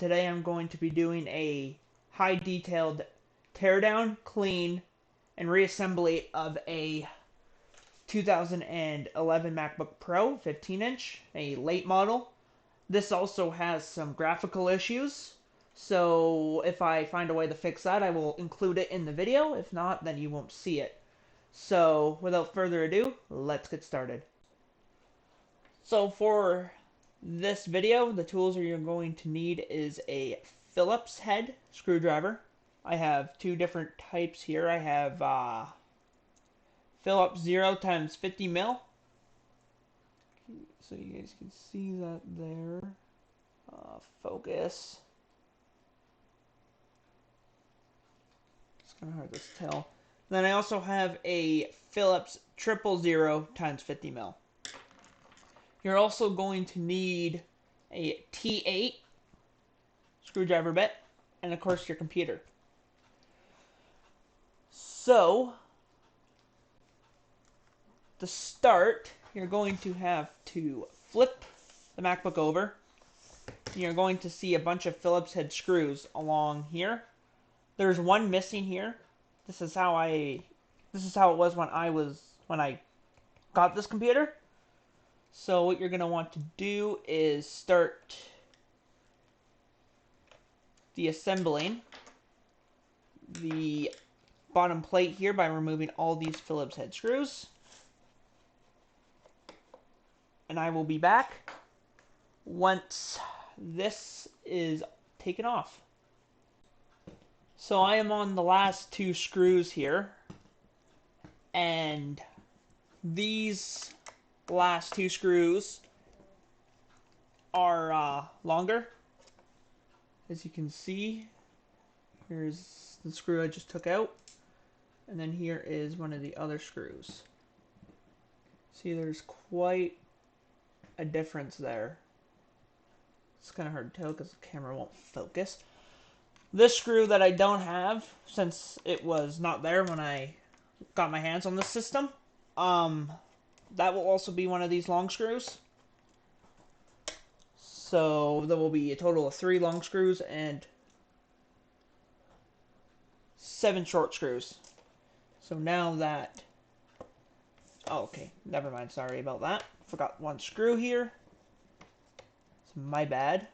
today I'm going to be doing a high detailed teardown, clean, and reassembly of a 2011 MacBook Pro 15-inch, a late model. This also has some graphical issues, so if I find a way to fix that, I will include it in the video. If not, then you won't see it. So without further ado, let's get started. So for this video, the tools you're going to need is a Phillips head screwdriver. I have two different types here. I have Phillips 0 times 50 mil. So you guys can see that there. Focus. It's kind of hard to tell. Then I also have a Phillips 000 times 50 mil. You're also going to need a T8 screwdriver bit, and of course your computer. So, to start, you're going to have to flip the MacBook over. You're going to see a bunch of Phillips head screws along here. There's one missing here. This is how it was when I got this computer. So what you're going to want to do is start deassembling the bottom plate here by removing all these Phillips head screws. And I will be back once this is taken off. So I am on the last two screws here, and these last two screws are longer. As you can see, here's the screw I just took out, and then here is one of the other screws. See, there's quite a difference there. It's kind of hard to tell because the camera won't focus. This screw that I don't have, since it was not there when I got my hands on this system, that will also be one of these long screws. So there will be a total of 3 long screws and 7 short screws. So now that... Oh, okay, never mind, sorry about that. Forgot one screw here. It's my bad.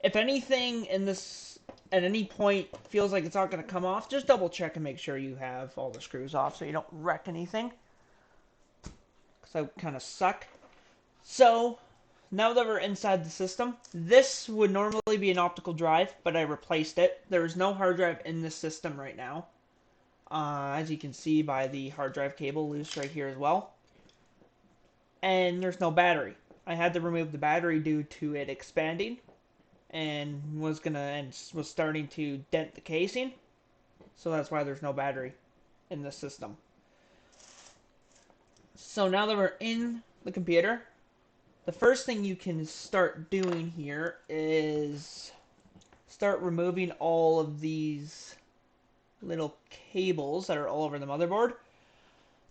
If anything in this at any point feels like it's not going to come off, just double check and make sure you have all the screws off so you don't wreck anything. Because I kind of suck. So, now that we're inside the system, this would normally be an optical drive, but I replaced it. There is no hard drive in this system right now. As you can see by the hard drive cable loose right here as well. And there's no battery. I had to remove the battery due to it expanding and was starting to dent the casing. So that's why there's no battery in the system. So now that we're in the computer, the first thing you can start doing here is start removing all of these little cables that are all over the motherboard,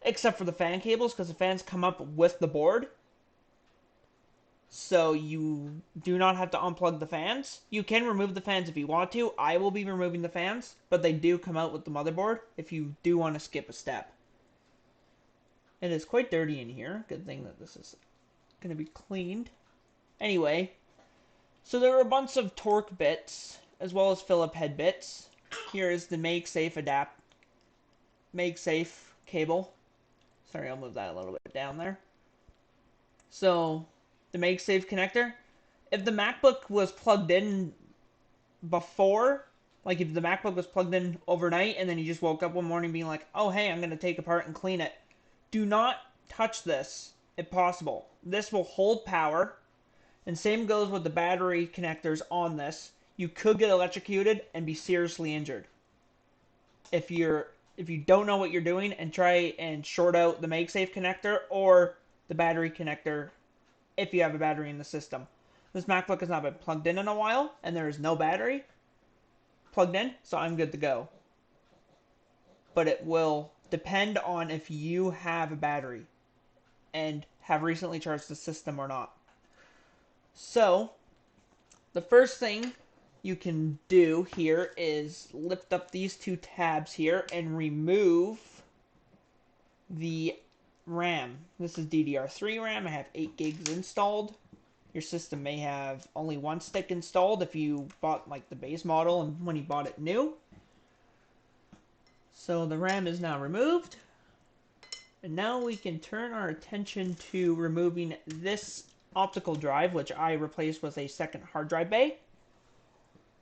except for the fan cables, because the fans come up with the board. So you do not have to unplug the fans. You can remove the fans if you want to. I will be removing the fans, but they do come out with the motherboard if you do want to skip a step. It is quite dirty in here. Good thing that this is going to be cleaned. Anyway, so there are a bunch of torque bits as well as Phillips head bits. Here is the MagSafe cable. Sorry, I'll move that a little bit down there. So the MagSafe connector. If the MacBook was plugged in before, like if the MacBook was plugged in overnight and then you just woke up one morning being like, oh hey, I'm going to take apart and clean it, do not touch this if possible. This will hold power, and same goes with the battery connectors on this. You could get electrocuted and be seriously injured if you don't know what you're doing and try and short out the MagSafe connector or the battery connector if you have a battery in the system. This MacBook has not been plugged in a while, and there is no battery plugged in, so I'm good to go. But it will depend on if you have a battery. And have recently charged the system or not. So, the first thing you can do here is lift up these two tabs here and remove the RAM. This is DDR3 RAM. I have 8 gigs installed. Your system may have only one stick installed if you bought like the base model and when you bought it new. So the RAM is now removed. And now we can turn our attention to removing this optical drive, which I replaced with a second hard drive bay.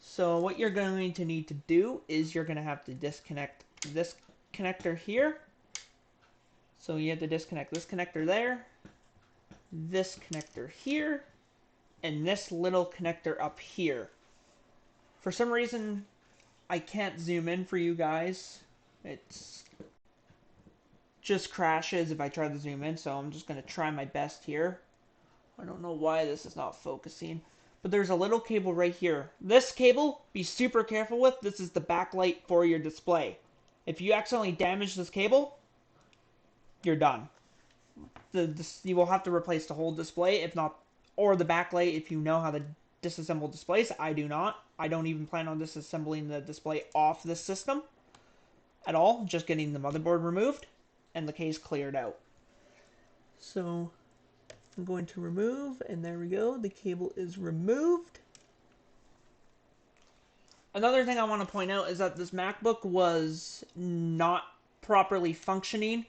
So what you're going to need to do is you're going to have to disconnect this connector here. So you have to disconnect this connector there, this connector here, and this little connector up here. For some reason, I can't zoom in for you guys. It's just crashes if I try to zoom in, so I'm just going to try my best here. I don't know why this is not focusing, but there's a little cable right here. This cable, be super careful with. This is the backlight for your display. If you accidentally damage this cable, you're done. You will have to replace the whole display, if not, or the backlight if you know how to disassemble displays. I do not. I don't even plan on disassembling the display off this system at all. Just getting the motherboard removed and the case cleared out. So I'm going to remove, and there we go. The cable is removed. Another thing I want to point out is that this MacBook was not properly functioning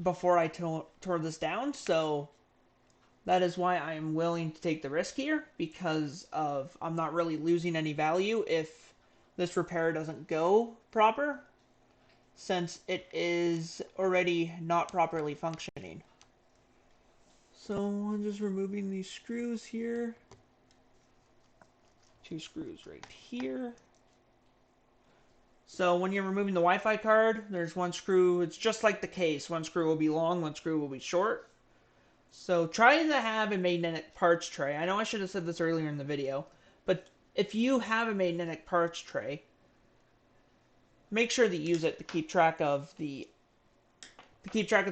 before I tore this down, so that is why I am willing to take the risk here, because of I'm not really losing any value if this repair doesn't go proper, since it is already not properly functioning. So I'm just removing these screws here. 2 screws right here. So when you're removing the Wi-Fi card, there's one screw. It's just like the case. One screw will be long, one screw will be short. So try to have a magnetic parts tray. I know I should have said this earlier in the video, but if you have a magnetic parts tray, make sure that you use it to keep track of the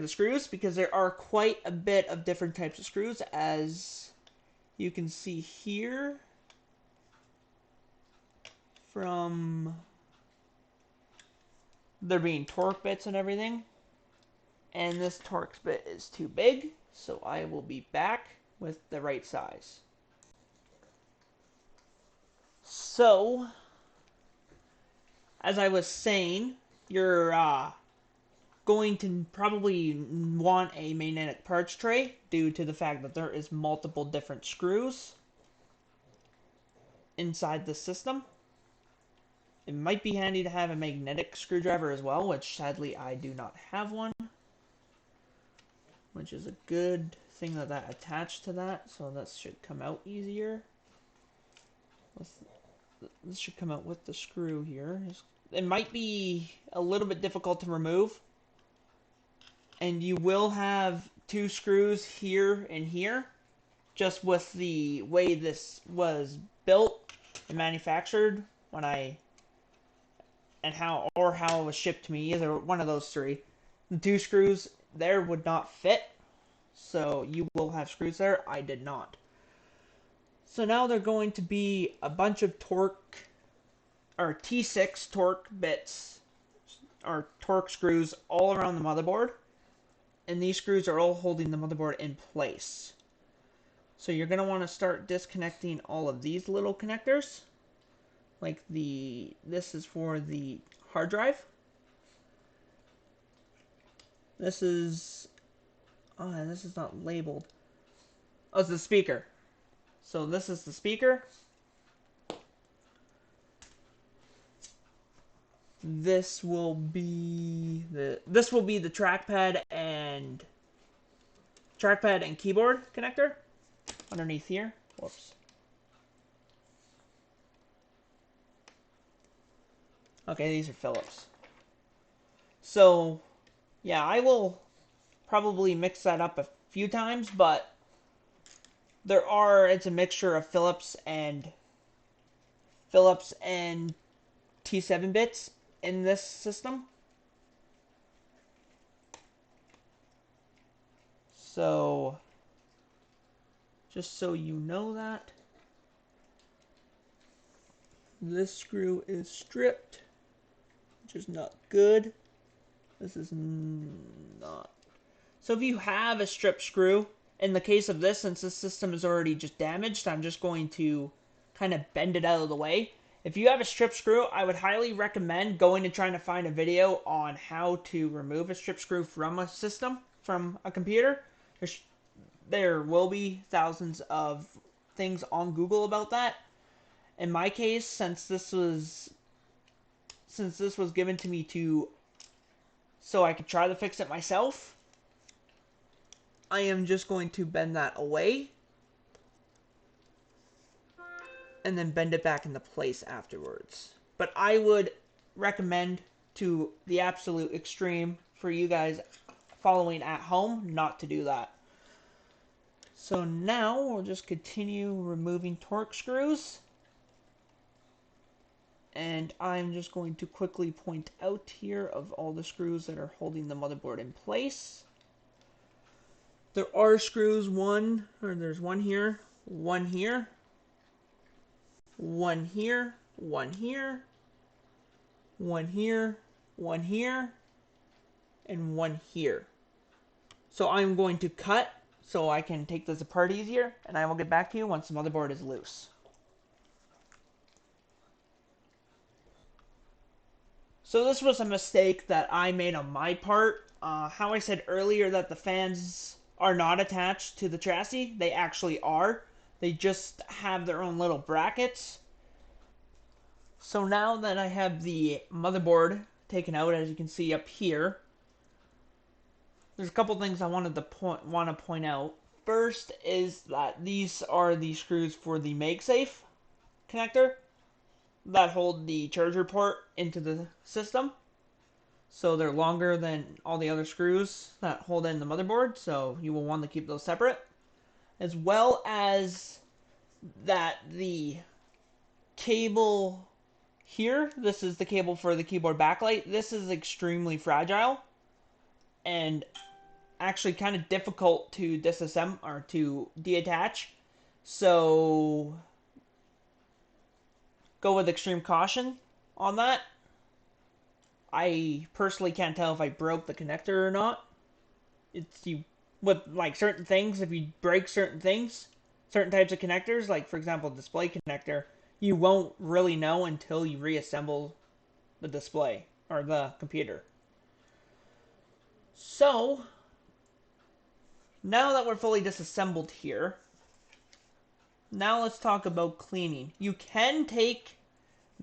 screws, because there are quite a bit of different types of screws, as you can see here from there being torque bits and everything. And this torque bit is too big, so I will be back with the right size. So, as I was saying, you're going to probably want a magnetic parts tray due to the fact that there is multiple different screws inside the system. It might be handy to have a magnetic screwdriver as well, which sadly I do not have one. Which is a good thing that attached to that, so that should come out easier. This should come out with the screw here. It might be a little bit difficult to remove. And you will have 2 screws here and here, just with the way this was built and manufactured how it was shipped to me, either one of those 3. The 2 screws there would not fit, so you will have screws there. I did not. So now they're going to be a bunch of torque, or T6 torque bits, or torque screws all around the motherboard, and these screws are all holding the motherboard in place. So you're going to want to start disconnecting all of these little connectors. Like this is for the hard drive. This is not labeled. Oh, it's the speaker. So this is the speaker. This will be the trackpad and keyboard connector underneath here. Whoops. Okay, these are Phillips. So, yeah, I will probably mix that up a few times, but it's a mixture of Phillips and T7 bits in this system. So, just so you know that, this screw is stripped, which is not good. This is not. So if you have a stripped screw, in the case of this, since this system is already just damaged, I'm just going to kind of bend it out of the way. If you have a stripped screw, I would highly recommend going and trying to find a video on how to remove a stripped screw from a system, from a computer. There will be thousands of things on Google about that. In my case, since this was given to me so I could try to fix it myself, I am just going to bend that away and then bend it back into place afterwards. But I would recommend to the absolute extreme for you guys following at home not to do that. So now we'll just continue removing torque screws. And I'm just going to quickly point out here of all the screws that are holding the motherboard in place. There are screws, there's one here, one here, one here, one here, one here, one here, and one here. So I'm going to cut so I can take this apart easier, and I will get back to you once the motherboard is loose. So this was a mistake that I made on my part. How I said earlier that the fans are not attached to the chassis, they actually are. They just have their own little brackets. So now that I have the motherboard taken out, as you can see up here, there's a couple things I want to point out. First is that these are the screws for the MagSafe connector that hold the charger port into the system. So they're longer than all the other screws that hold in the motherboard, so you will want to keep those separate. As well as that the cable here, this is the cable for the keyboard backlight. This is extremely fragile and actually kind of difficult to disassemble or to deattach. So go with extreme caution on that. I personally can't tell if I broke the connector or not. With like certain things, if you break certain things, certain types of connectors, like for example display connector, you won't really know until you reassemble the display or the computer. So now that we're fully disassembled here, now let's talk about cleaning. You can take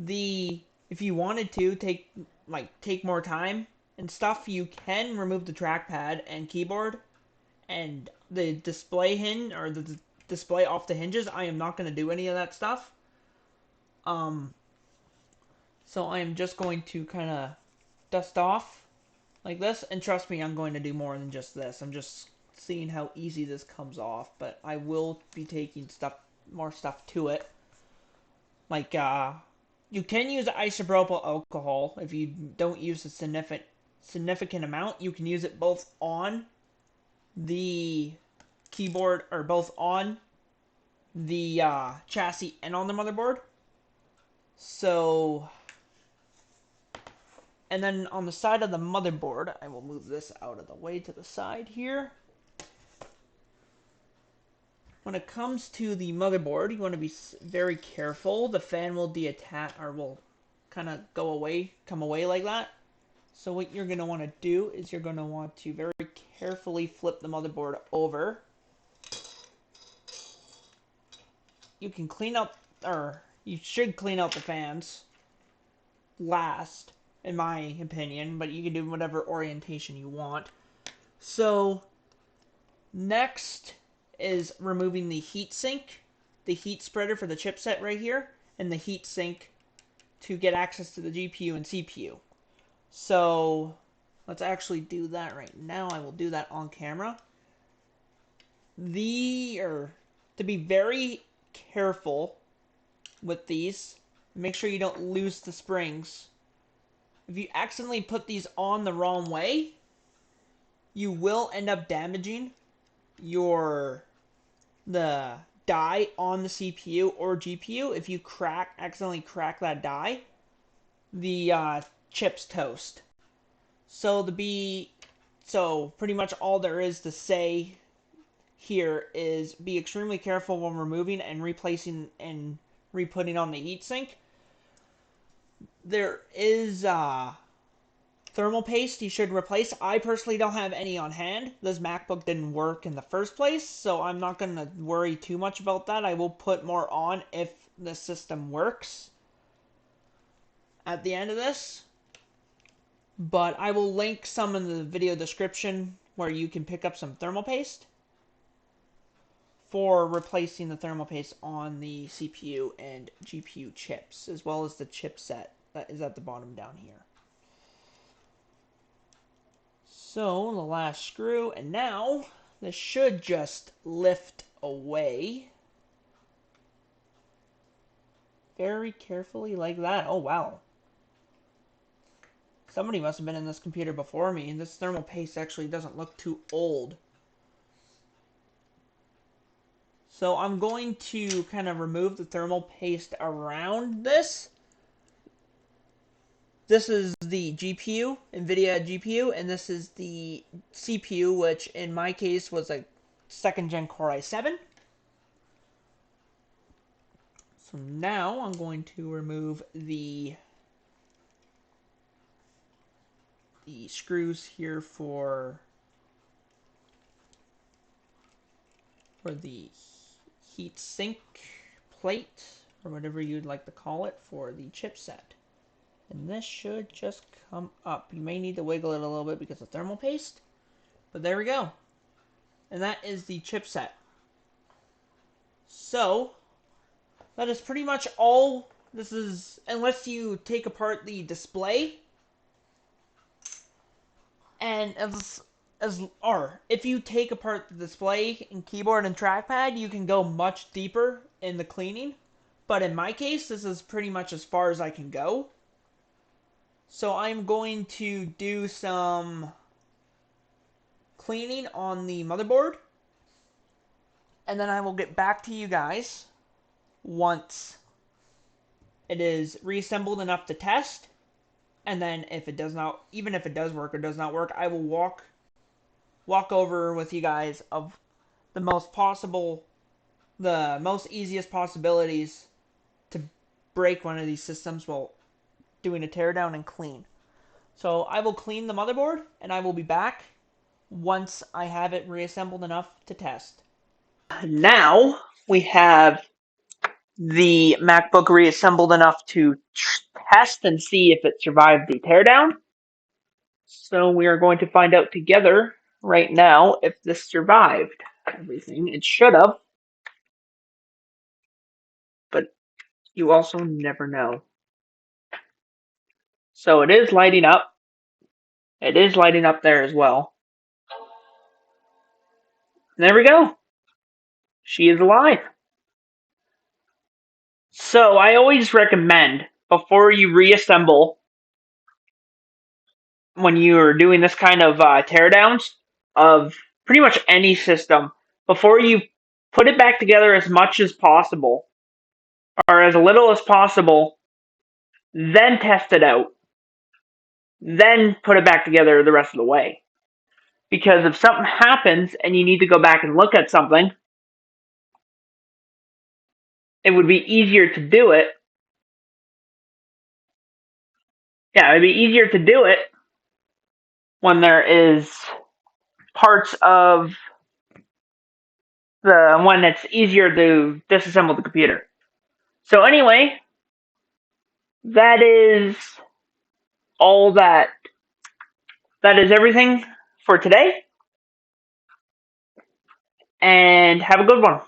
if you wanted to take more time and stuff, you can remove the trackpad and keyboard and the display hinge or the display off the hinges. I am not going to do any of that stuff. So I am just going to kind of dust off like this, and trust me, I'm going to do more than just this. I'm just seeing how easy this comes off, but I will be taking more stuff to it. Like, you can use isopropyl alcohol if you don't use a significant amount. You can use it both on the keyboard or both on the chassis and on the motherboard. So, and then on the side of the motherboard, I will move this out of the way to the side here. When it comes to the motherboard, you want to be very careful. The fan will deattach or will kind of come away like that. So what you're going to want to do is you're going to want to very carefully flip the motherboard over. You can clean up, or you should clean out the fans last, in my opinion, but you can do whatever orientation you want. So next is removing the heatsink, the heat spreader for the chipset right here, and the heatsink to get access to the GPU and CPU. So let's actually do that right now. I will do that on camera. To be very careful with these, make sure you don't lose the springs. If you accidentally put these on the wrong way, you will end up damaging the die on the CPU or GPU, if you accidentally crack that die, the chips toast. So pretty much all there is to say here is be extremely careful when removing and replacing and re-putting on the heatsink. There is thermal paste you should replace. I personally don't have any on hand. This MacBook didn't work in the first place, so I'm not going to worry too much about that. I will put more on if the system works at the end of this. But I will link some in the video description where you can pick up some thermal paste for replacing the thermal paste on the CPU and GPU chips, as well as the chipset that is at the bottom down here. So, the last screw, and now this should just lift away very carefully like that. Oh, wow. Somebody must have been in this computer before me, and this thermal paste actually doesn't look too old. So I'm going to kind of remove the thermal paste around this. This is the GPU, NVIDIA GPU, and this is the CPU, which in my case was a 2nd Gen Core i7. So now I'm going to remove the screws here for the heat sink plate, or whatever you'd like to call it, for the chipset. And this should just come up. You may need to wiggle it a little bit because of thermal paste, but there we go. And that is the chipset. So, that is pretty much all. This is, unless you take apart the display, and if you take apart the display and keyboard and trackpad, you can go much deeper in the cleaning. But in my case, this is pretty much as far as I can go. So I'm going to do some cleaning on the motherboard, and then I will get back to you guys once it is reassembled enough to test. And then if it does not, even if it does work or does not work, I will walk over with you guys of the most easiest possibilities to break one of these systems while doing a teardown and clean. So I will clean the motherboard, and I will be back once I have it reassembled enough to test. Now we have the MacBook reassembled enough to test and see if it survived the teardown. So we are going to find out together right now if this survived everything. It should have, but you also never know. So it is lighting up. It is lighting up there as well. And there we go. She is alive. So I always recommend, before you reassemble, when you're doing this kind of teardowns of pretty much any system, before you put it back together as much as possible, or as little as possible, then test it out. Then put it back together the rest of the way. Because if something happens and you need to go back and look at something, it would be easier to do it. Yeah, it'd be easier to do it when there is parts of when it's easier to disassemble the computer. So anyway, that is all that is everything for today. And have a good one.